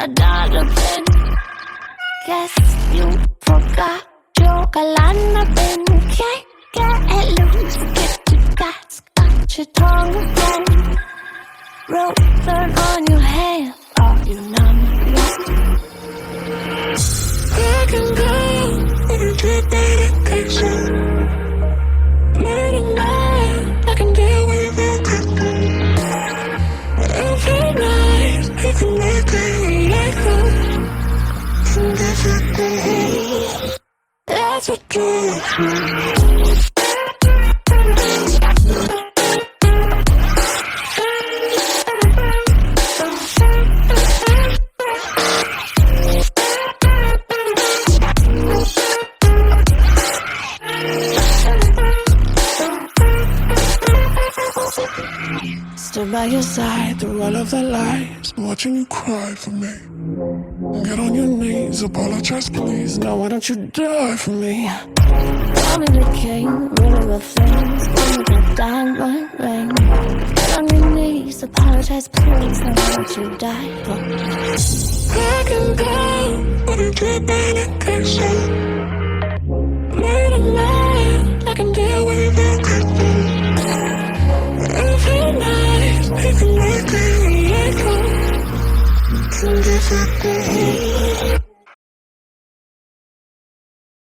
$1 bin. Guess you forgot your Galana bin. Can't get loose, get your guts, got your tongue again. Rope burn on your hand, are you numb? I can go with a drip medication. Late at night, I can deal with it. Every night, you can make it like home. From different days, that's what gives me. Stood by your side through all of the lies, watching you cry for me. Get on your knees, apologize please. Now why don't you die for me? Tell me the king, really the things. Give me the diamond ring. Get on your knees, apologize please. Now why don't you die for me? I can go with a drip medication. Late at night, I can deal with it. Every night, you can make me echo from different days.